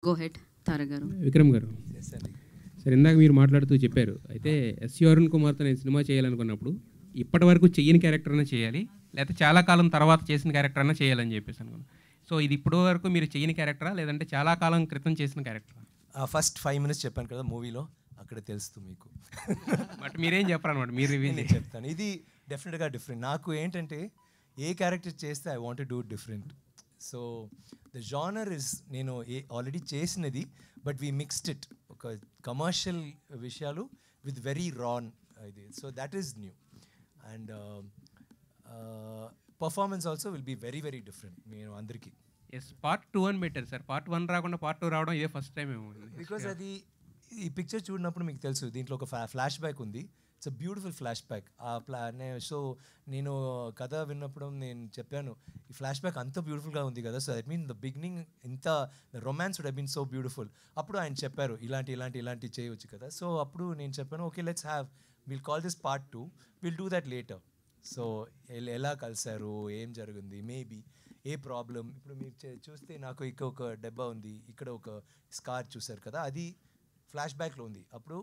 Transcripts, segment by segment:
Go head తారా గారు. విక్రమ్ గారు, సరే ఇందాక మీరు మాట్లాడుతూ చెప్పారు అయితే ఎస్సి అరుణ్ కుమార్తో నేను సినిమా చేయాలనుకున్నప్పుడు ఇప్పటి వరకు చెయ్యని క్యారెక్టర్ అయినా చేయాలి, లేకపోతే చాలా కాలం తర్వాత చేసిన క్యారెక్టర్ అయినా చేయాలని చెప్పేసి అనుకున్నాను. సో ఇది ఇప్పటి వరకు మీరు చెయ్యని క్యారెక్టరా లేదంటే చాలా కాలం క్రితం చేసిన క్యారెక్టరా? ఫస్ట్ 5 minutes చెప్పాను కదా మూవీలో, అక్కడ తెలుస్తుంది మీకు. బట్ మీరేం చెప్పరు అనమాట, మీరు రివీల్ నేను చెప్తాను. ఇది డెఫినెట్గా డిఫరెంట్. నాకు ఏంటంటే ఏ క్యారెక్టర్ చేస్తే I want do different. So the genre is నేను ఆల్రెడీ చేసినది, బట్ వీ మిక్స్డ్ ఇట్ ఒక కమర్షియల్ విషయాలు విత్ వెరీ రాన్ ఇది. So that is new and performance also will be very very different నేను అందరికీ. ఎస్, పార్ట్ 2 అని పెట్టారు సార్. పార్ట్ 1 రాకుండా పార్ట్ 2 రావడం ఇదే ఫస్ట్ టైం ఏమో. బికాజ్ అది ఈ పిక్చర్ చూడినప్పుడు మీకు తెలుసు దీంట్లో ఒక ఫ్లాష్ బ్యాక్ ఉంది. It's a beautiful flash back. So నేను కథ విన్నప్పుడు నేను చెప్పాను ఈ ఫ్లాష్ బ్యాక్ అంత బ్యూటిఫుల్గా ఉంది కదా, so that mean the beginning ఇంత romance would have been so beautiful. అప్పుడు ఆయన చెప్పారు ఇలాంటి చేయవచ్చు కదా. సో అప్పుడు నేను చెప్పాను okay let's will call this part 2, will do that later. So ఎలా కలిసారు, ఏం జరిగింది, మేబీ ఏ ప్రాబ్లం. ఇప్పుడు మీరు చూస్తే నాకు ఇక్కడ ఒక డబ్బా ఉంది, ఇక్కడ ఒక స్కార్ చూసారు కదా, అది ఫ్లాష్ బ్యాక్లో ఉంది. అప్పుడు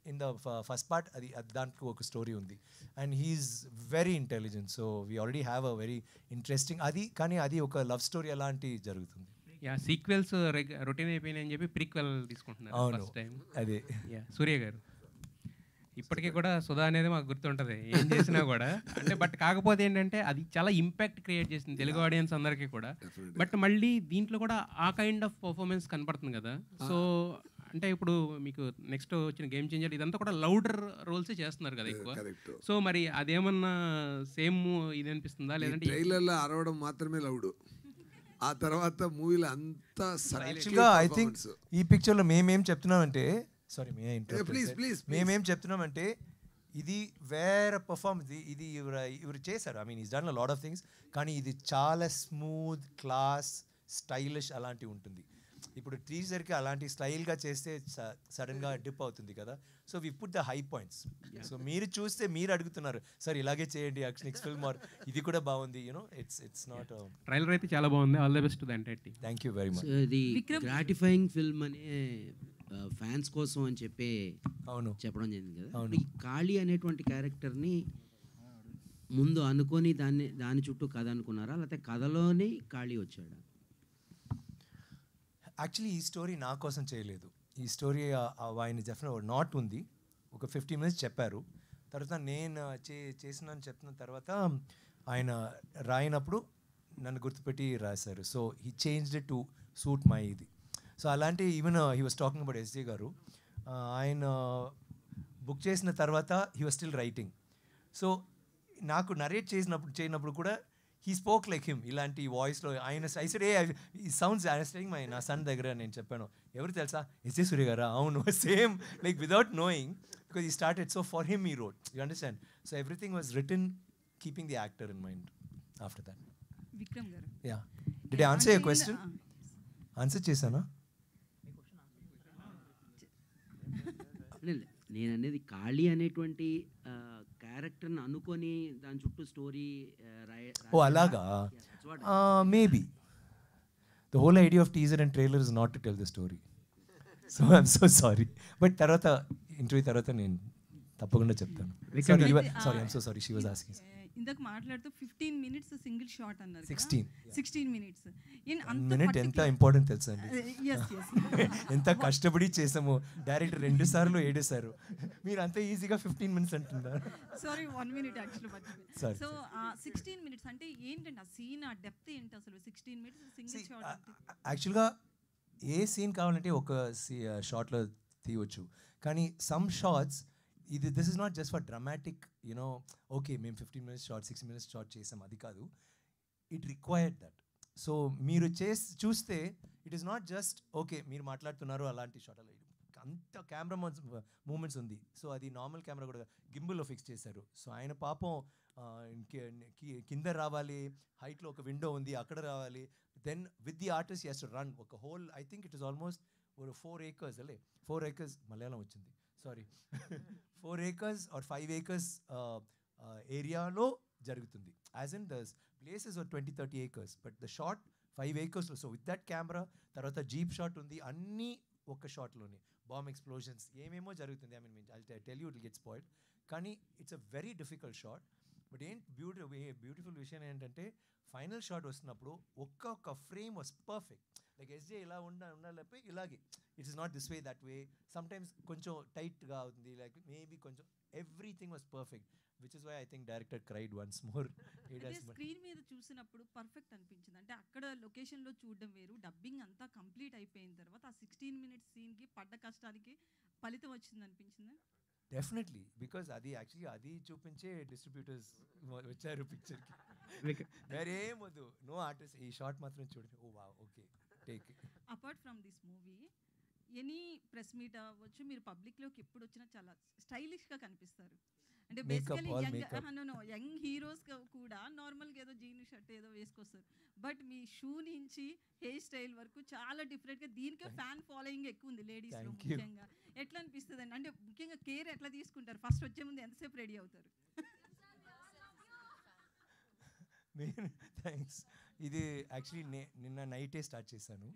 ఇన్ ద ఫస్ట్ పార్ట్ అది దాంట్లో ఒక స్టోరీ ఉంది. And he is very intelligent. So we already have a very interesting అది, కానీ అది ఒక లవ్ స్టోరీ అలాంటి జరుగుతుంది. యా, సీక్వెల్స్ రొటీన్ అయిపోయినాయని చెప్పి ప్రీక్వెల్ తీసుకుంటున్నారు ఫస్ట్ టైం. అదే యా, సూర్య గారు ఇప్పటికీ కూడా సుధా అనేది మాకు గుర్తుంటుంది ఏం చేసినా కూడా. అంటే బట్ కాకపోతే ఏంటంటే అది చాలా ఇంపాక్ట్ క్రియేట్ చేసింది తెలుగు ఆడియన్స్ అందరికీ కూడా. బట్ మళ్ళీ దీంట్లో కూడా ఆ కైండ్ ఆఫ్ పర్ఫార్మెన్స్ కనపడుతుంది కదా. సో అంటే ఇప్పుడు మీకు నెక్స్ట్ వచ్చిన గేమ్ చేంజర్ ఇదంతా కూడా లౌడర్ రోల్సే చేస్తున్నారు కదా ఎక్కువ. సో మరి అదేమన్నా సేమ్ ఇది అనిపిస్తుందా లేదంటే ట్రైలర్లో అరవడం మాత్రమే లౌడ్, ఆ తర్వాత మూవీలో అంతా యాక్చువల్గా ఐ థింక్ ఈ పిక్చర్లో మేమేం చెప్తున్నామంటే మేమేం చెప్తున్నామంటే ఇది వేరే పర్ఫార్మెన్స్. ఇది ఇವರು చేశారు. I mean is done a lot of things, కానీ ఇది చాలా స్మూత్, క్లాస్, స్టైలిష్ అలాంటివి ఉంటుంది. ఇప్పుడు టీజర్కి అలాంటి స్టైల్గా చేస్తే సడన్గా డిప్ అవుతుంది కదా. So we put the high points. సో మీరు చూస్తే మీరు అడుగుతున్నారు సార్ ఇలాగే చేయండి నెక్స్ట్ ఫిల్మ్, ఆర్ ఇది కూడా బాగుంది. You know it's not. ట్రైలర్ అయితే చాలా బాగుంది. All the best to the entire team. Thank you very much. ఇది గ్రాటిఫైయింగ్ ఫిల్మ్ అనే ఫ్యాన్స్ కోసం అని చెప్పి అవును చెప్పడం జరిగింది కదా. ఈ కాళీ అనేటువంటి క్యారెక్టర్ని ముందు అనుకొని దాని చుట్టూ కథ అనుకున్నారా, లేకపోతే కథలోనే కాళీ వచ్చాడా? యాక్చువల్లీ ఈ స్టోరీ నా కోసం చేయలేదు. ఈ స్టోరీ ఆయన డెఫినెట్ నాట్ ఉంది, ఒక 15 minutes చెప్పారు. తర్వాత నేను చేసినాను చెప్పిన తర్వాత ఆయన రాయినప్పుడు నన్ను గుర్తుపెట్టి రాశారు. So he changed it to suit my ఇది. సో అలాంటి even he was talking about SJ గారు, ఆయన బుక్ చేసిన తర్వాత he was still writing. So నాకు నరేట్ చేయనప్పుడు కూడా హీ స్పోక్ లైక్ హిమ్ ఇలాంటి వాయిస్లో. ఆయన ఐసడే ఈ సౌండ్స్ అండర్స్టాండింగ్ నా సన్ దగ్గర నేను చెప్పాను ఎవరు తెలుసా, ఎస్జే సూర్య గారా, అవును same like without knowing, because he started. So for him he wrote, you understand. So everything was written keeping the actor in mind after that. Vikram గారు, yeah, did I answer your question? Answer చేశానా? నేను అనేది కాళీ అనేటువంటి క్యారెక్టర్ని అనుకొని దాని చుట్టూ story ఓ అలాగా. Maybe the whole idea of teaser and trailer is not to tell the story. So I'm so sorry. But తర్వాత ఇంటర్వ్యూ తర్వాత నేను తప్పకుండా చెప్తాను. Sorry, I'm so sorry. She was asking. ఇందాక మాట్లాడుతూ 15 minutes సింగిల్ షాట్ అన్నారు. 16 minutes. Minute ఎంత important తెలుసా అండి? ఎంత కష్టపడి చేసాము. డైరెక్టర్ 2 సార్లు ఏడేశారు, మీరు అంత ఈజీగా 15 minutes అంటున్నారు. Sorry, 1 minute actually. So 16 minutes అంటే ఏంటండి ఆ సీన్, ఆ డెప్త్ ఏంటి అసలు? 16 minutes సింగిల్ షాట్. యాక్చువల్గా ఏ సీన్ కావాలంటే ఒక షాట్లో తీయవచ్చు, కానీ some shots this is not just for dramatic you know okay మేము 15 minutes షార్ట్ 60 minutes షార్ట్ చేసాం, అది కాదు. It required that. సో మీరు చూస్తే it is not just okay మీరు మాట్లాడుతున్నారు అలాంటి షాట్, అలా అంత కెమెరా మూమెంట్స్ ఉంది. సో అది నార్మల్ కెమెరా కూడా గింబుల్లో ఫిక్స్ చేశారు. సో ఆయన పాపం కింద రావాలి, హైట్లో ఒక విండో ఉంది అక్కడ రావాలి. Then with the artist he has to run ఒక whole, I think it is almost 4 acres అలే 4 acres మలయాళం వచ్చింది సారీ 4 acres or 5 acres ఏరియాలో జరుగుతుంది. As in the places 20-30 acres, but the short 5 వెహికల్స్లో. సో విత్ దట్ కెమెరా, తర్వాత jeep shot ఉంది, అన్నీ ఒక షాట్లోనే. బాంబ్ ఎక్స్ప్లోజన్స్ ఏమేమో జరుగుతుంది. I mean I tell you it get spoiled. కానీ it's a very difficult shot. But beautiful విషయం ఏంటంటే ఫైనల్ షాట్ వస్తున్నప్పుడు ఒక్కొక్క frame was perfect. Like SJ ఇలా ఉండాలి ఇలాగే, it's is not this way that way. Sometimes కొంచెం టైట్గా ఉంది, లైక్ మేబీ కొంచెం everything was perfect, which is why I think director cried once more. Screen మీద చూసినప్పుడు పర్ఫెక్ట్ అనిపించింది. అంటే అక్కడ లొకేషన్లో చూడడం వేరు, డబ్బింగ్ అంతా కంప్లీట్ అయిపోయిన తర్వాత ఆ 16 minutes సీన్కి పడ్డ కష్టానికి ఫలితం వచ్చింది అనిపించింది. డెఫినెట్లీ, బికాజ్ అది యాక్చువల్లీ అది చూపించే డిస్ట్రిబ్యూటర్స్ వచ్చారు పిక్చర్కి. వేరేం వద్దు, నో ఆర్టిస్ట్, ఈ షార్ట్ మాత్రం చూడండి, ఓ వా okay take. Apart from this movie any press meet అవ్వచ్చు, మీరు పబ్లిక్లోకి ఎప్పుడు వచ్చినా చాలా స్టైలిష్గా కనిపిస్తారు. అంటే బేసికలీ యంగ్ హీరోస్ కూడా నార్మల్గా ఏదో జీన్ షర్ట్ ఏదో వేసుకొస్తారు, బట్ మీ షూ నుంచి హెయిర్ స్టైల్ వరకు చాలా డిఫరెంట్గా, దీనికే ఫ్యాన్ ఫాలోయింగ్ ఎక్కువ ఉంది లేడీస్లో ముఖ్యంగా. ఎట్లా అనిపిస్తుంది అండి? అంటే ముఖ్యంగా కేర్ ఎట్లా తీసుకుంటారు? ఫస్ట్ వచ్చే ముందు ఎంతసేపు రెడీ అవుతారు? థ్యాంక్స్. ఇది యాక్చువల్లీ నిన్న నైటే స్టార్ట్ చేశాను.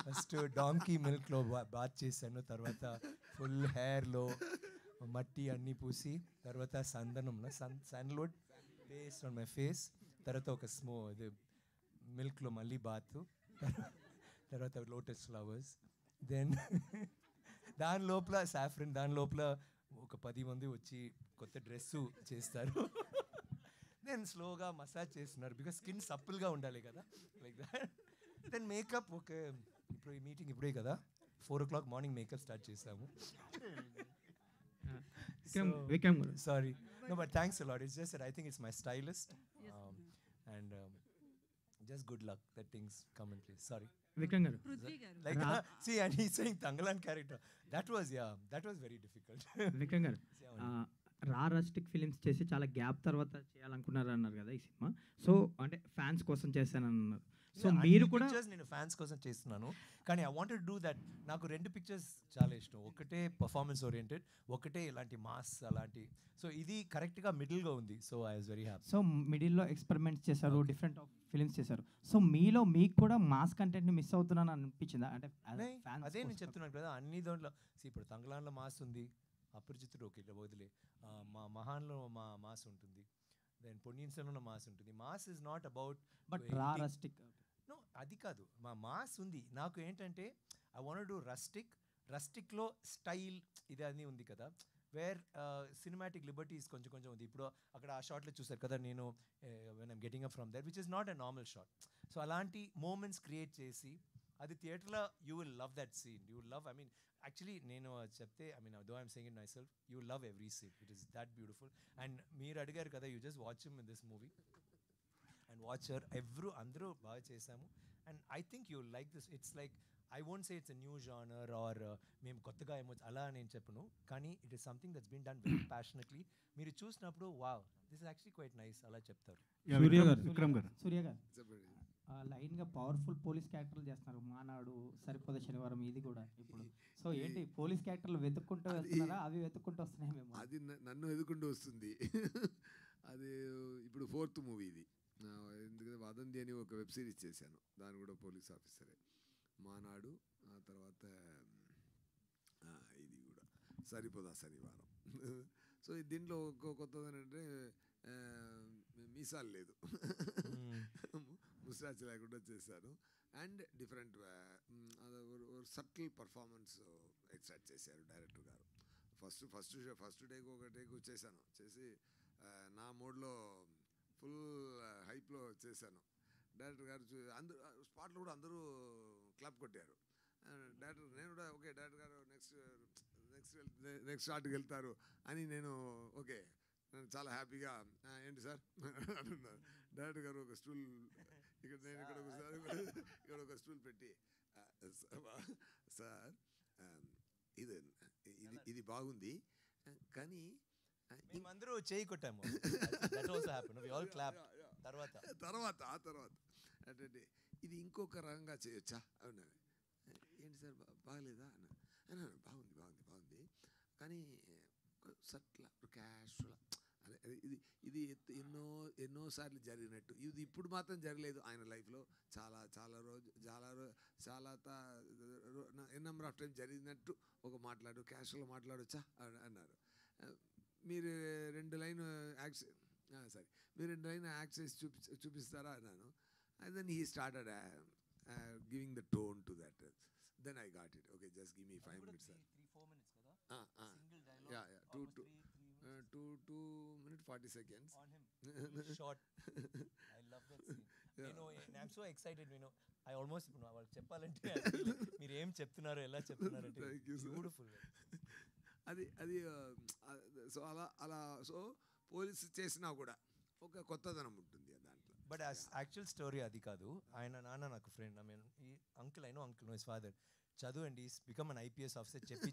ఫస్ట్ డాంకీ మిల్క్లో బాత్ చేశాను, తర్వాత ఫుల్ హెయిర్లో మట్టి అన్నీ పూసి, తర్వాత సందనంలో sandalwood paste on my face, తర్వాత ఒక ఇది మిల్క్లో మళ్ళీ బాత్, తర్వాత లోటస్ ఫ్లవర్స్, దెన్ దాని లోపల సాఫ్రన్, దాని లోపల ఒక 10 మంది వచ్చి కొత్త డ్రెస్సు చేస్తారు. దెన్ స్లోగా మసాజ్ చేస్తున్నారు, బికాస్ స్కిన్ సప్పుల్గా ఉండాలి కదా, like that. Then makeup, okay ఇప్పుడు ఈ మీటింగ్ ఇప్పుడే కదా, 4 o'clock మార్నింగ్ మేకప్ స్టార్ట్ చేసాము. Sorry. No, but thanks a lot. It's just that I think it's my stylist. And just good luck that things come in place. Sorry. Vikram గారు, పృథ్వీ గారు Like, see, and he's saying Tangalan character. That was very difficult. Vikram గారు, rustic films చేసి చాలా gap తర్వాత చేయాలనుకున్నారు అన్నారు కదా ఈ సినిమా. సో అంటే ఫ్యాన్స్ కోసం చేశానన్నారు. సో మీరు కూడా నేను ఫ్యాన్స్ కోసం చేస్తున్నాను, కానీ ఐ వాంటెడ్ డూ దట్. నాకు 2 పిక్చర్స్ చాలా ఇష్టం, ఒకటే పర్ఫార్మెన్స్ ఓరియంటెడ్, ఒకటే ఇలాంటి మాస్ అలాంటి. సో ఇది కరెక్ట్గా మిడిల్గా ఉంది. So I was very happy. So మిడిల్లో ఎక్స్పెరిమెంట్స్ చేశారు, డిఫరెంట్ ఫిలిమ్స్ చేశారు. సో మీలో మీకు కూడా మాస్ కంటెంట్ని మిస్ అవుతున్నాను అనిపించిందా? అంటే అదే నేను చెప్తున్నాను కదా, అన్ని దాంట్లో ఇప్పుడు తంగలాన్లో మాస్ ఉంది, అపరిచితుడు ఓకే వదిలే, మా మహాన్లో మాస్ ఉంటుంది, దెన్ పొన్నియిన్ సెల్వన్లో మాస్ ఉంటుంది. Mass is not about but rustic no, అది కాదు. మాస్ ఉంది. నాకు ఏంటంటే ఐ వాంట్ డు రస్టిక్లో స్టైల్ ఇది అన్నీ ఉంది కదా, వేర్ సినిమాటిక్ లిబర్టీస్ కొంచెం ఉంది. ఇప్పుడు అక్కడ ఆ షాట్లో చూసారు కదా, నేను when I'm getting up from that, which is not a normal shot. So అలాంటి మూమెంట్స్ క్రియేట్ చేసి అది థియేటర్లో you will love that scene, you will love. I mean actually నేను చెప్తే, I mean though I'm saying it myself, you will love every scene. It is that beautiful. And మీరు అడిగారు కదా, you just watch him in this movie and watch her. అందరూ బాగా చేశాము. And I think you like this. It's like, I won't say it's a new genre or మేము కొత్తగా ఏమో అలా నేను చెప్పను, కానీ it is something that's been done very passionately. మీరు చూసినప్పుడు wow, this is actually quite nice అలా చెప్తారు. సూర్య గారు లైన్గా పవర్ఫుల్ పోలీస్ క్యారెక్టర్లు చేస్తున్నారు, మానాడు, సరిపోద శనివారం, ఇది కూడా ఇప్పుడు. సో ఏంటి పోలీస్ క్యారెక్టర్లు వెతుక్కుంటూ వెళ్తున్నారా, అవి వెతుక్కుంటూ వస్తున్నాయి? మేము అది నన్ను వెతుక్కుంటూ వస్తుంది. అది ఇప్పుడు 4th మూవీ ఇది. ఎందుకంటే వదంతి అని ఒక వెబ్ సిరీస్ చేశాను, దాని కూడా పోలీస్ ఆఫీసరే. మానాడు, ఆ తర్వాత ఇది కూడా సరిపోదా శనివారం. సో దీంట్లో కొత్తది ఏంటంటే మీసాలు లేదు, ముస్టాచ్ లేకుండా చేశాను. And different subtle performance extract చేశారు డైరెక్టర్ గారు. ఫస్ట్ టేక్ ఒక టేక్ చేసి నా మోడ్లో ఫుల్ హైప్లో చేశాను. డైరెక్టర్ గారు అందరూ స్పాట్లో కూడా అందరూ క్లాప్ కొట్టారు. డైరెక్టర్ నేను కూడా ఓకే, డైరెక్టర్ గారు నెక్స్ట్ షాట్కి వెళ్తారు అని నేను ఓకే, నేను చాలా హ్యాపీగా ఏంటి సార్ అంటున్నారు. డైరెక్టర్ గారు ఒక స్టూల్ ఇక్కడ ఒక స్టూల్ పెట్టి, సార్ ఇది బాగుంది, కానీ అందరూ చేయి కొట్టాము. తర్వాత అంటే ఇది ఇంకొక రకంగా చేయొచ్చా అన్నారు. ఏంటి సార్ బాగలేదా అన్నారు. బాగుంది కానీ సట్లా క్యాషువల్ అదే ఇది ఇది ఎన్నోసార్లు జరిగినట్టు, ఇది ఇప్పుడు మాత్రం జరగలేదు ఆయన లైఫ్లో, చాలా నెంబర్ ఆఫ్ టైం జరిగినట్టు ఒక క్యాషువల్గా మాట్లాడొచ్చా అన్నారు. మీరు 2 లైన్ యాక్ట్ చేసి చూపిస్తారా అన్నాను. And then he started giving the tone to that. Then I got it. Okay, just give me 5 minutes sir. 2 minutes 40 seconds on him. Short. I love that scene. I'm so excited. I almost వాళ్ళకి చెప్పాలంటే మీరు ఏం చెప్తున్నారో ఎలా చెప్తున్నారంటే beautiful. అది so అలా so police చేసినా కూడా ఒక కొత్తదనం ఉంటుంది దాంట్లో. బట్ యాక్చువల్ స్టోరీ అది కాదు. ఆయన నాన్న నాకు ఫ్రెండ్, ఈ అంకుల్ నో హిస్ ఫాదర్, చదువండి, బికమ్ అన్ IPS ఆఫీసర్ చెప్పి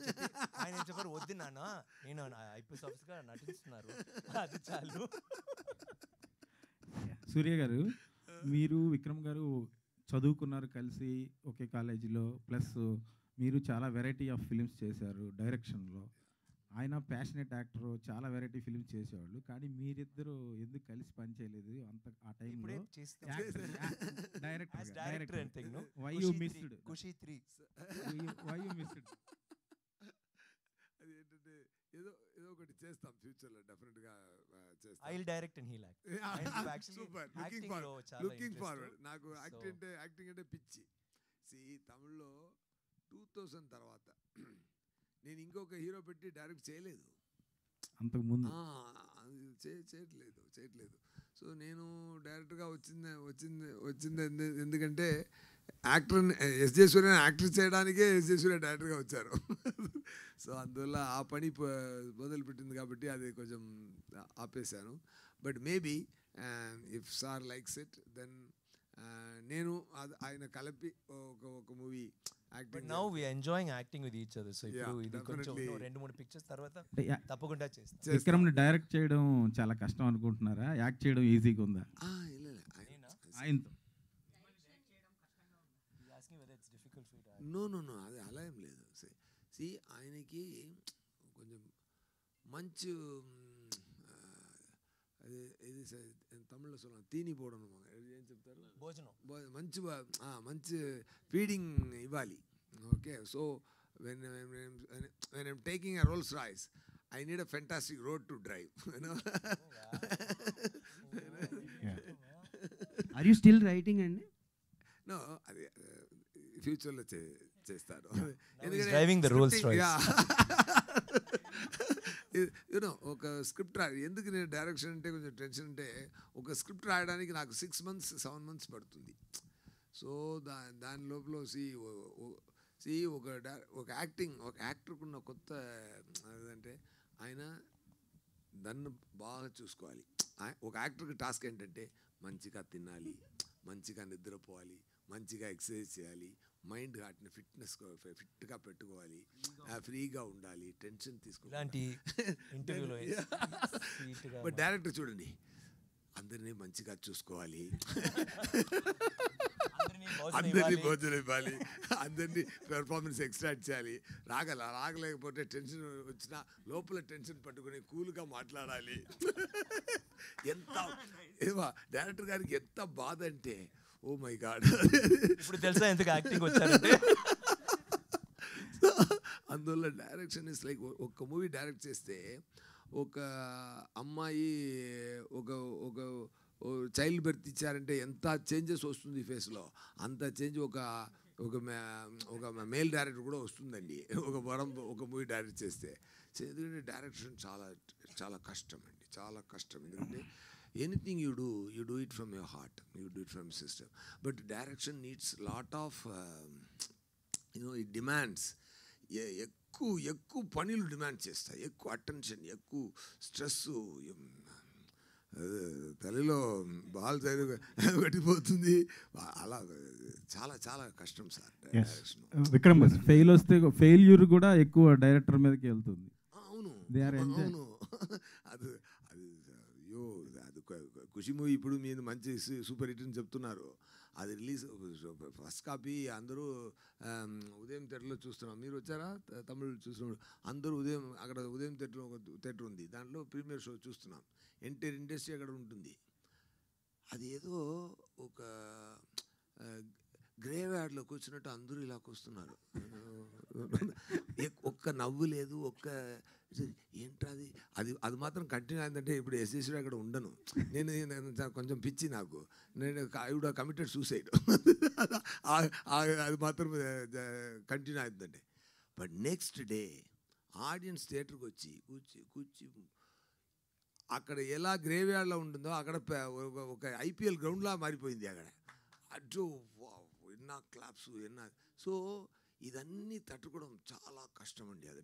ఆయన ఏం చెప్పారు, వద్దు నాన్న నేను IPS ఆఫీసర్గా నటిస్తున్నారు, అది చాలు. సూర్య గారు, మీరు విక్రమ్ గారు చదువుకున్నారు కలిసి ఒకే కాలేజీలో, ప్లస్ మీరు చాలా వెరైటీ ఆఫ్ ఫిలిమ్స్ చేశారు డైరెక్షన్లో. ఆయన ప్యాషనెట్ యాక్టర్, చాలా వెరైటీ ఫిలిమ్స్ చేసేవాళ్ళు. కానీ మీరిద్దరు ఎందుకు కలిసి పనిచేయలేదు ఆ టైంలో? Director why you missed Kushi 3 why you missed? అది ఏంటంటే ఏదో ఒకటి చేస్తాం ఫ్యూచర్లో, డెఫినెట్గా చేస్తాం. I will direct and he like. Super, looking forward. నాకు యాక్టింగ్ అంటే పిచ్చి. తమిళ్లో 2000 తర్వాత నేను ఇంకొక హీరో పెట్టి డైరెక్ట్ చేయలేదు, అంతకుముందు చేయట్లేదు. సో నేను డైరెక్టర్గా వచ్చింది ఎందుకంటే యాక్టర్ని ఎస్.జే. సూర్యని యాక్టర్ చేయడానికే ఎస్.జే. సూర్య డైరెక్టర్గా వచ్చారు. సో అందువల్ల ఆ పని మొదలుపెట్టింది కాబట్టి అది కొంచెం ఆపేశాను. But maybe if sir likes it then నేను ఆయన కలిపి ఒక movie But now we are enjoying acting with each other. So ఇప్పుడు ఇది కొంచెం 2-3 పిక్చర్స్ తర్వాత తప్పకుండా చేస్తాం. విక్రమ్ని డైరెక్ట్ చేయడం చాలా కష్టం అనుకుంటున్నారా? యాక్ట్ చేయడం ఈజీగా ఉందా? ఆయనతో నో అది అలా ఏం లేదు. ఆయనకి కొంచెం మంచి ఇది తమిళ్లో சொல்லுவாங்க తీని పోవడం, ఏం చెప్తారు, భోజనం, మంచి ఫీడింగ్ ఇవ్వాలి. Okay, so when I'm taking a Rolls Royce, I need a fantastic road to drive. Are you still writing అండి? No, అది ఫ్యూచర్లో చేస్తారు. Driving the Rolls Royce. ఒక స్క్రిప్ట్ ఎందుకు నేను డైరెక్షన్ అంటే కొంచెం టెన్షన్ అంటే, ఒక స్క్రిప్ట్ రాయడానికి నాకు 6 months 7 months పడుతుంది. సో దాని లోపల ఒక యాక్టర్కు ఉన్న కొత్త అదంటే ఆయన దాన్ని బాగా చూసుకోవాలి. ఒక యాక్టర్కి టాస్క్ ఏంటంటే మంచిగా తినాలి, మంచిగా నిద్రపోవాలి, మంచిగా ఎక్సర్సైజ్ చేయాలి, మైండ్ వాటిని ఫిట్గా పెట్టుకోవాలి, ఫ్రీగా ఉండాలి, టెన్షన్ తీసుకోవాలి. బట్ డైరెక్టర్ చూడండి, అందరినీ మంచిగా చూసుకోవాలి, అందరినీ భోజనం ఇవ్వాలి, అందరినీ పెర్ఫార్మెన్స్ ఎక్స్ట్రాక్ట్ చేయాలి. రాగలేకపోతే టెన్షన్ వచ్చినా లోపల టెన్షన్ పట్టుకుని కూల్గా మాట్లాడాలి. డైరెక్టర్ గారికి ఎంత బాధ అంటే, ఓ మై గాడ్, ఇప్పుడు తెలుసా ఎందుకు యాక్టింగ్ వచ్చారంటే. అందువల్ల డైరెక్షన్ ఇస్ లైక్, ఒక మూవీ డైరెక్ట్ చేస్తే ఒక అమ్మాయి ఒక చైల్డ్ బర్త్ ఇచ్చారంటే ఎంత చేంజెస్ వస్తుంది ఫేస్లో, అంత చేంజ్ ఒక మేల్ డైరెక్టర్ కూడా వస్తుందండి ఒక మూవీ డైరెక్ట్ చేస్తే. ఎందుకంటే డైరెక్షన్ చాలా కష్టం అండి, చాలా కష్టం. ఎందుకంటే anything you do it from your heart, you do it from system. But direction needs lot of it demands ఎక్కువ పనులు డిమాండ్ చేస్తాయి, ఎక్కువ అటెన్షన్, ఎక్కువ స్ట్రెస్, తల్లిలో బాల్ పట్టిపోతుంది, అలా చాలా కష్టం సార్ డైరెక్షన్. విక్రమ్ ఫెయిల్యూర్ కూడా ఎక్కువ డైరెక్టర్ మీదకి వెళ్తుంది. అవును, అది ఖుషి మూవీ ఇప్పుడు మీరు మంచి సూపర్ హిట్ అని చెప్తున్నారు. అది రిలీజ్ ఫస్ట్ కాపీ అందరూ ఉదయం ఉదయం థియేటర్లో చూస్తున్నాం. మీరు వచ్చారా తమిళ్ చూసినప్పుడు? అందరూ ఉదయం అక్కడ ఉదయం థియేటర్ ఒక థియేటర్ ఉంది, దాంట్లో ప్రీమియర్ షో చూస్తున్నాం. ఎంటైర్ ఇండస్ట్రీ అక్కడ ఉంటుంది. అది ఏదో ఒక గ్రేవ్ యార్డ్లోకి వచ్చినట్టు అందరూ ఇలా కూస్తున్నారు. ఒక్క నవ్వు లేదు, ఏంటది అది అది మాత్రం కంటిన్యూ అయిందంటే ఇప్పుడు ఎస్ఎస్సీ అక్కడ ఉండను నేను. కొంచెం పిచ్చి నాకు, నేను ఐ వుడ్ కమిటెడ్ సూసైడ్. అది మాత్రం కంటిన్యూ అవుతుందండి. బట్ నెక్స్ట్ డే ఆడియన్స్ థియేటర్కి వచ్చి కూర్చి అక్కడ ఎలా గ్రేవ్ యార్డ్లో ఉంటుందో అక్కడ ఒక ఐపీఎల్ గ్రౌండ్లా మారిపోయింది అక్కడ. అటు ఎన్నా క్లాప్స్ ఎన్నా. సో ఇదన్నీ తట్టుకోవడం చాలా కష్టం అండి. అది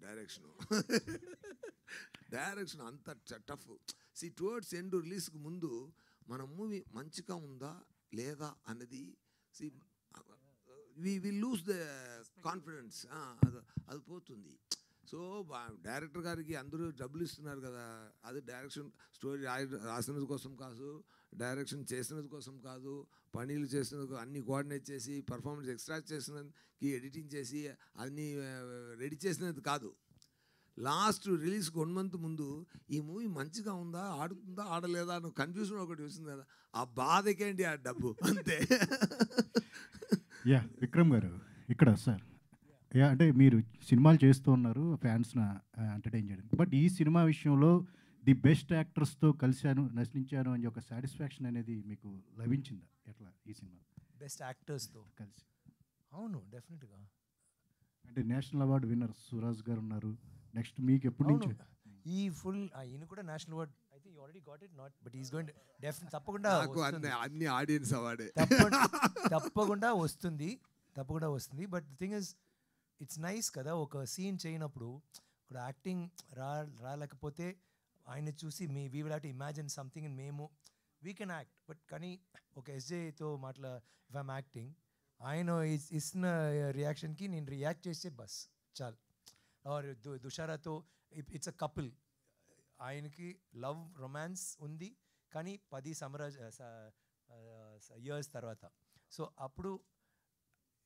డైరెక్షన్ అంత టఫ్. టువర్డ్స్ ఎండ్ రిలీజ్కి ముందు మన మూవీ మంచిగా ఉందా లేదా అన్నది వి లూజ్ ద కాన్ఫిడెన్స్, అది పోతుంది. సో డైరెక్టర్ గారికి అందరూ డబ్బులు ఇస్తున్నారు కదా, అది డైరెక్షన్ స్టోరీ రాసినది కోసం కాదు, డైరెక్షన్ చేసినది కోసం కాదు, పనీలు చేసినందుకు అన్నీ కోఆర్డినేట్ చేసి పర్ఫార్మెన్స్ ఎక్స్ట్రాక్ట్ చేసినందుకు ఎడిటింగ్ చేసి అన్నీ రెడీ చేసినది కాదు. లాస్ట్ రిలీజ్కి 1 month ముందు ఈ మూవీ మంచిగా ఉందా, ఆడుతుందా, ఆడలేదా అని కన్ఫ్యూజన్ ఒకటి వస్తుంది కదా, ఆ బాధకేంటి ఆ డబ్బు అంతే. విక్రమ్ గారు ఇక్కడ సార్, అంటే మీరు సినిమాలు చేస్తూ ఉన్నారు ఫ్యాన్స్ని ఎంటర్టైన్ చేయడానికి, బట్ ఈ సినిమా విషయంలో ది బెస్ట్ యాక్టర్స్తో కలిశాను, నశించాను అని ఒక సాటిస్ఫాక్షన్ అనేది మీకు లభించిందా? ఎట్లా ఈ సినిమా బెస్ట్ యాక్టర్స్తో కలిసి? అవును, డెఫినెట్గా. అంటే నేషనల్ అవార్డు విన్నర్ సురాజ్ గారు ఉన్నారు. నెక్స్ట్ మీకు ఎప్పటి నుంచి ఈ ఈయన కూడా national award, I think you already got it, not but is going తప్పకుండా అన్ని ఆడియన్స్ అవార్డే తప్పకుండా వస్తుంది. But the thing is it's nice కదా, ఒక సీన్ చేయనప్పుడు ఒక యాక్టింగ్ రాలేకపోతే ఆయన చూసి we will have to imagine something and మేము వీ కెన్ యాక్ట్. బట్ కానీ ఒక ఎస్జేతో ఇఫ్ ఐమ్ యాక్టింగ్, ఆయన ఇస్తున్న రియాక్షన్కి నేను రియాక్ట్ చేస్తే బస్ చాలు. ఆర్ దుషారాతో ఇట్స్ అ కపుల్, ఆయనకి లవ్ రొమాన్స్ ఉంది కానీ 10 years తర్వాత. సో అప్పుడు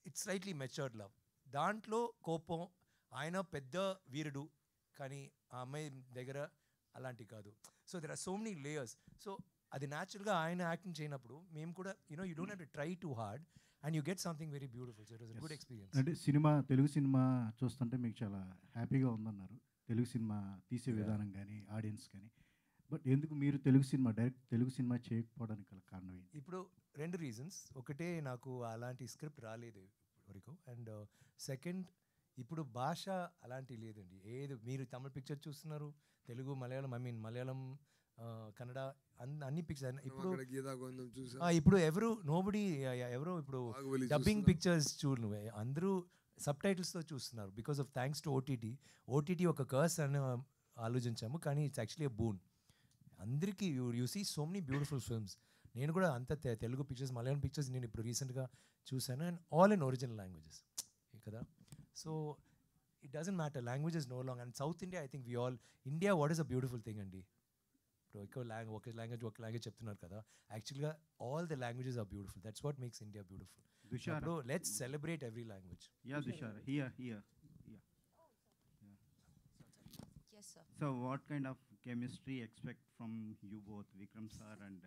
ఇట్స్ స్లైట్లీ మెచ్యూర్డ్ లవ్. దాంట్లో కోపం, ఆయన పెద్ద వీరుడు కానీ ఆ అమ్మాయి దగ్గర అలాంటి కాదు. So there are so many layers. So అది న్యాచురల్గా ఆయన యాక్టింగ్ చేయనప్పుడు మేము కూడా you don't have to try too hard and you get something very beautiful. So it was a good experience. అంటే తెలుగు సినిమా చూస్తుంటే మీకు చాలా హ్యాపీగా ఉందన్నారు, తెలుగు సినిమా తీసే విధానం కానీ ఆడియన్స్ కానీ. బట్ ఎందుకు మీరు డైరెక్ట్ తెలుగు సినిమా చేయకపోవడానికి గల కారణం ఏంటి? ఇప్పుడు 2 reasons. ఒకటే, నాకు అలాంటి స్క్రిప్ట్ రాలేదు వరకు, అండ్ సెకండ్ ఇప్పుడు భాష అలాంటి లేదండి. మీరు తమిళ పిక్చర్ చూస్తున్నారు, తెలుగు, మలయాళం, మలయాళం, కన్నడ, అన్ని పిక్చర్ ఇప్పుడు ఇప్పుడు డబ్బింగ్ పిక్చర్స్ అందరూ సబ్ టైటిల్స్తో చూస్తున్నారు because of thanks to OTT ఒక కర్స్ అని ఆలోచించాము, కానీ ఇట్స్ యాక్చువల్లీ ఎ బూన్. అందరికీ you see so many beautiful films. నేను కూడా అంత తెలుగు పిక్చర్స్, మలయాళం పిక్చర్స్ నేను ఇప్పుడు రీసెంట్గా చూశాను, and all in original languages కదా. So it doesn't matter, languages no long. And South India, I think India what is a beautiful thing అండి. ఇప్పుడు ఒక లాంగ్వేజ్ చెప్తున్నారు కదా, యాక్చువల్గా all the languages are beautiful. That's what makes India beautiful. So let's celebrate every language. Yeah, Dushar, here. Yeah. Yes, sir. So what kind of chemistry expect from you both, Vikram sir and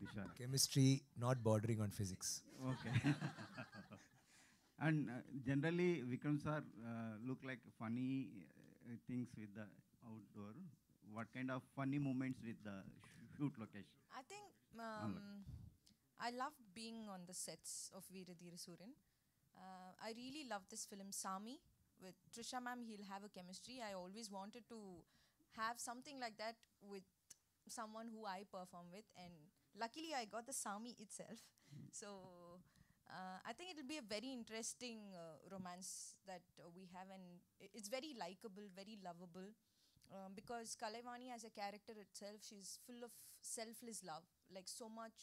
Dushar? Chemistry not bordering on physics. Okay. And generally Vikram sir look like funny things with the outdoor. What kind of funny moments with the shoot location? I think I love being on the sets of Veerathira Surin. I really love this film Sami with Trisha ma'am. He'll have a chemistry. I always wanted to have something like that with someone who I perform with, and luckily I got the Sami itself. So I think it'll be a very interesting romance that we have, and it's very likable, very lovable, because Kalaivani as a character itself, she's full of selfless love, like so much.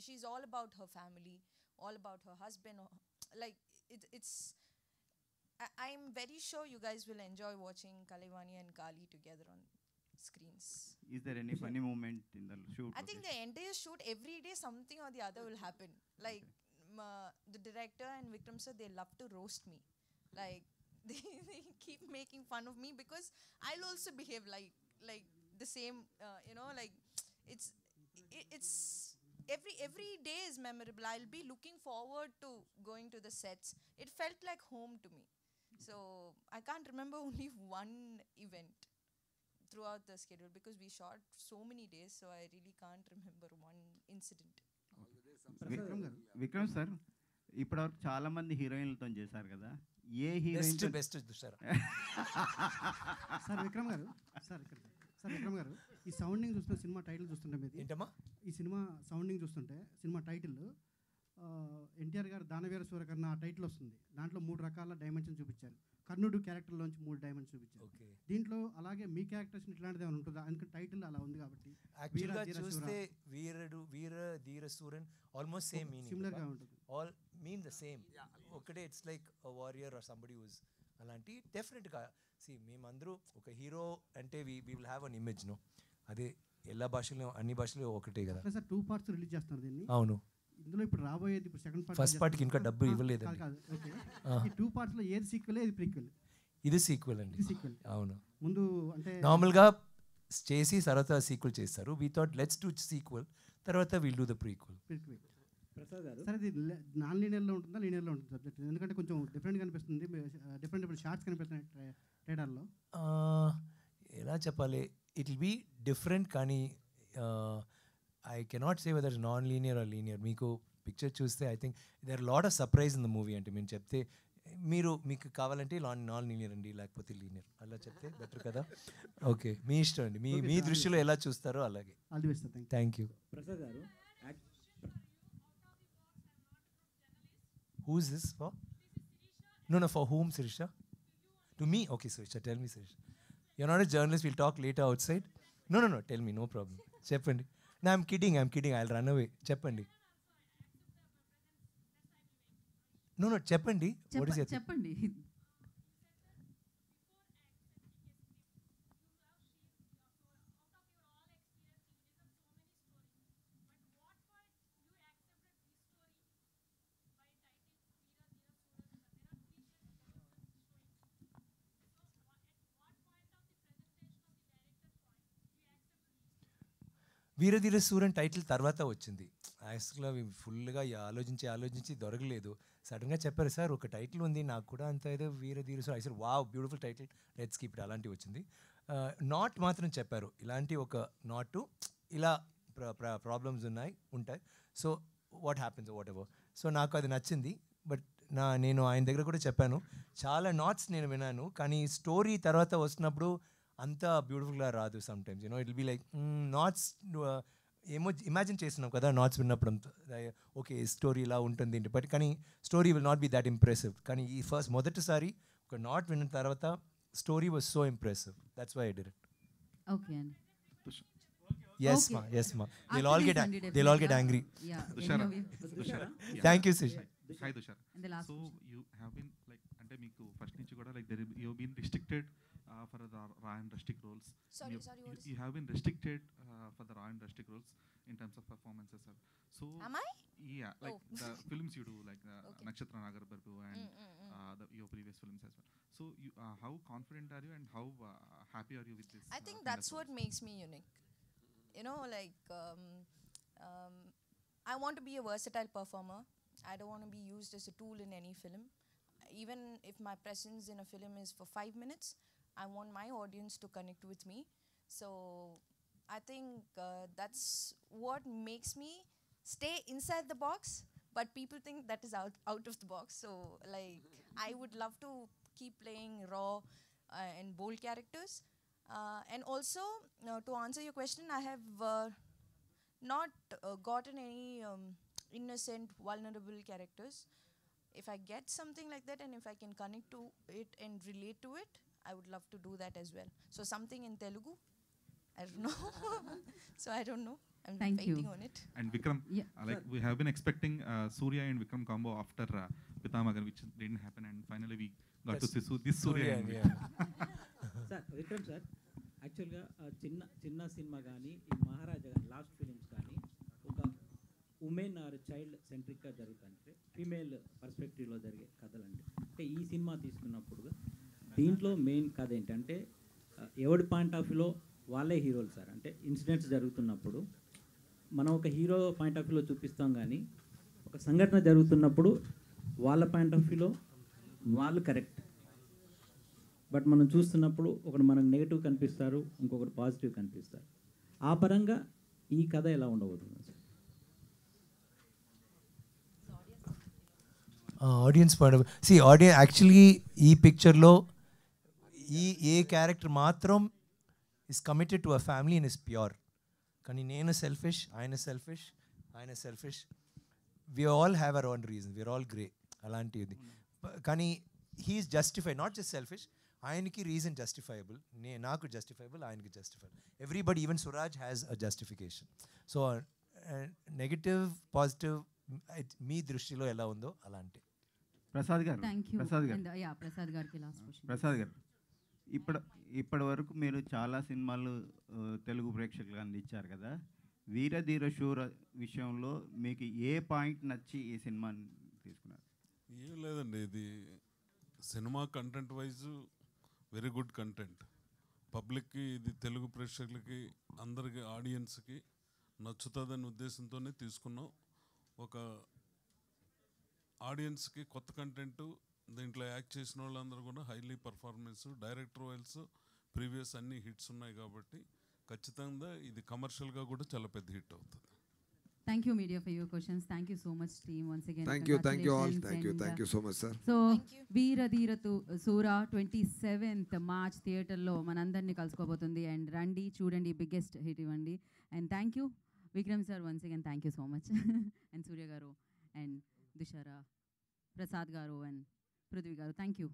She's all about her family, all about her husband. Like it's I'm very sure you guys will enjoy watching Kalaivani and Kali together on screens. Is there any funny moment in the shoot? I think the entire shoot, every day something or the other will happen. Like the director and Vikram sir, they love to roast me. Like they keep making fun of me because I'll also behave like the same. Like it's it's every day is memorable. I'll be looking forward to going to the sets. It felt like home to me. So I can't remember only one event throughout the schedule because we shot so many days, so I really can't remember one incident. Vikram sir ఇప్పటివరకు చాలా మంది హీరోయిన్లతో చేశారు కదా, a best heroine best Dushara. Sir Vikram గారు, sir Vikram గారు, ఈ sounding చూస్తుంటే సినిమా టైటిల్ చూస్తుంటే మీది ఏంటమ్మా ఈ సినిమా సౌండింగ్ చూస్తుంటే సినిమా టైటిల్ ఎన్టీఆర్ గారు దానవీర సూరకర్ణ ఆ టైటిల్ వస్తుంది. దాంట్లో 3 రకాల డైమెన్షన్ చూపించారు. కర్ణుడు క్యారెక్టర్లోంచి 3 డైమెన్షన్ చూపించారు. దీంట్లో అలాగే మీ క్యారెక్టర్స్ ఇట్లాంటిది ఏమైనా ఉంటుందా? అందుకని టైటిల్ అలా ఉంది కాబట్టి యాక్చువల్గా చూస్తే Veera Dheera Sooran almost same meaning, సిమిలర్గా ఉంటుంది. All mean the same. ఒకటే it's like a warrior or somebody whose అలాంటి. డెఫినెట్గా మేమందరూ ఒక హీరో అంటే we will have an image. No అదే എല്ലാ భాషలో అన్ని భాషలు ఒకటే కదా. సార్ 2 పార్ట్స్ రిలీజ్ చేస్తున్నారు దీన్ని. అవును. ఇందులో ఇప్పుడు రాబోయేది ఇప్పుడు సెకండ్ పార్ట్. ఫస్ట్ పార్ట్కి ఇంకా డబ్బు ఇవ్వలేదు. ఓకే, ఈ 2 పార్ట్స్లో ఏది సీక్వెల్ ఏది ప్రీక్వెల్? ఇది సీక్వెల్ అండి. సీక్వెల్. అవును. ముందు అంటే నార్మల్గా చేసి తర్వాత సీక్వెల్ చేస్తారు. We thought let's do sequel, తర్వాత will do the prequel. Prasad గారు, సార్ ఇది నాన్ లీనియర్లో ఉంటుందా లీనియర్లో ఉంటుంది సబ్జెక్ట్? ఎందుకంటే కొంచెం డిఫరెంట్ కనిపిస్తుంది, డిఫరెంట్ షార్ట్స్ కనిపిస్తున్నాయి ట్రేడర్లో. ఎలా చెప్పాలి, ఇట్ విల్ బీ డిఫరెంట్, కానీ I cannot say whether non linear or linear. మీకు పిక్చర్ చూస్తే I think there lot of surprise in the movie. అంటే మేము చెప్తే మీకు కావాలంటే నాన్ లీనియర్ అండి, లేకపోతే లీనియర్ అలా చెప్తే బెటర్ కదా. ఓకే, మీ ఇష్టం అండి, మీ దృష్టిలో ఎలా చూస్తారో అలాగే. Thank you. ప్రసాద్ గారు, who is this for? No, for whom, Sirisha? To me? Okay, Sirisha, tell me, Sirisha. You're not a journalist, we'll talk later outside. No, tell me, no problem. Cheppandi. No, I'm kidding, I'll run away. Cheppandi. No, cheppandi. What is it? Cheppandi. Veera Dheera Sooran title తర్వాత వచ్చింది. యాక్చువల్గా ఫుల్గా ఆలోచించి దొరకలేదు. సడన్గా చెప్పారు, sir ఒక title ఉంది నాకు కూడా అంత ఏదో Veera Dheera Sooran. I said wow, beautiful title, let's keep it. అలాంటివి వచ్చింది. నాట్ మాత్రం చెప్పారు, ఇలాంటి ఒక నాటు ఇలా ప్రాబ్లమ్స్ ఉంటాయి. So what happens what ever. So నాకు అది నచ్చింది. బట్ నేను ఆయన దగ్గర కూడా చెప్పాను, చాలా నాట్స్ నేను విన్నాను, కానీ స్టోరీ తర్వాత వస్తున్నప్పుడు అంత బ్యూటిఫుల్గా రాదు. Sometimes it be like knots ఏమో ఇమాజిన్ చేస్తున్నాం కదా నాట్స్ విన్నప్పుడు, ఓకే స్టోరీ ఇలా ఉంటుంది బట్ కానీ story will not be that impressive. కానీ ఈ మొదటిసారి ఒక నాట్ విన్న తర్వాత story was so impressive. That's why I did it. Okay అండి. Yes ma. They'll all get angry. Thank you, Sish. Hi Tushar. So you have been like ante meeku first nunchi kuda like you have been restricted for the raw and rustic roles. Sorry, you have been restricted for the raw and rustic roles in terms of performances, sir. So am I? Yeah, like the films you do, like Nakshatra Nagar Barbu and your previous films as well. So you how confident are you and how happy are you with this? I think that's what makes me unique. I want to be a versatile performer. I don't want to be used as a tool in any film. Even if my presence in a film is for 5 minutes, I want my audience to connect with me. So I think that's what makes me stay inside the box, but people think that is out of the box. So I would love to keep playing raw and bold characters. And also, to answer your question, I have not gotten any innocent, vulnerable characters. If I get something like that and if I can connect to it and relate to it, I would love to do that as well. So something in Telugu, I don't know. So I don't know. I'm waiting on it. And Vikram, we have been expecting Surya and Vikram combo after Pitamagar, which didn't happen, and finally we got to see this Surya and sir Vikram sir, యాక్చువల్గా చిన్న cinema కానీ ఈ మహారాజా కానీ last films కానీ ఒక women are child సెంట్రిక్గా జరుగుతుంటే female పర్స్పెక్టివ్లో జరిగే కథలండి. అంటే ఈ సినిమా తీసుకున్నప్పుడు దీంట్లో మెయిన్ కథ ఏంటంటే ఎవడి పాయింట్ ఆఫ్ వ్యూలో వాళ్ళే హీరోలు సార్. అంటే ఇన్సిడెంట్స్ జరుగుతున్నప్పుడు మనం ఒక హీరో పాయింట్ ఆఫ్ వ్యూలో చూపిస్తాం, కానీ ఒక సంఘటన జరుగుతున్నప్పుడు వాళ్ళ పాయింట్ ఆఫ్ వ్యూలో వాళ్ళు కరెక్ట్. బట్ మనం చూస్తున్నప్పుడు ఒకడు మనకు నెగిటివ్ కనిపిస్తారు, ఇంకొకటి పాజిటివ్ కనిపిస్తారు. ఆ పరంగా ఈ కథ ఎలా ఉండబోతుంది sir? Audience point audience actually ఈ పిక్చర్లో ఏ క్యారెక్టర్ మాత్రం is committed to a family and is pure. కానీ నేను సెల్ఫిష్, ఆయన selfish. We all have our own reason, we're all grey అలాంటిది. కానీ he's justify, not just selfish. ఆయనకి రీజన్ జస్టిఫైబుల్, నాకు జస్టిఫైబుల్, ఆయనకి justifiable. Everybody, even Suraj has a justification. So negative positive మీ దృష్టిలో ఎలా ఉందో అలాంటి. ప్రసాద్ గారు, ప్రసాద్ గారికి లాస్ట్ క్వశ్చన్. ప్రసాద్ గారు, ఇప్పటి వరకు మీరు చాలా సినిమాలు తెలుగు ప్రేక్షకులకు అందించారు కదా. వీరధీర శూర విషయంలో మీకు ఏ పాయింట్ నచ్చి ఈ సినిమాని తీసుకున్నారు? ఏం లేదండి, ఇది cinema content wise very good content. పబ్లిక్కి, ఇది తెలుగు ప్రేక్షకులకి, అందరికి ఆడియన్స్కి నచ్చుతుందనే ఉద్దేశంతోనే తీసుకున్నాం. ఒక ఆడియన్స్కి కొత్త కంటెంట్, దీంట్లో యాక్ట్ చేసిన వాళ్ళందరూ కూడా highly performance, director vials previous అన్ని హిట్స్ ఉన్నాయి కాబట్టి ఖచ్చితంగా ఇది కమర్షియల్గా కూడా చాలా పెద్ద హిట్ అవుతుంది. Thank you media for your questions. Thank you so much team once again. Thank you all. Thank you so much sir. So Veeradhira Sura 27th March theater lo manandarni kaluskobotundi and randi chudandi biggest hit ivandi. And thank you Vikram sir once again, thank you so much. And Surya garu and Dushara, Prasad garu and Prithvi garu, thank you.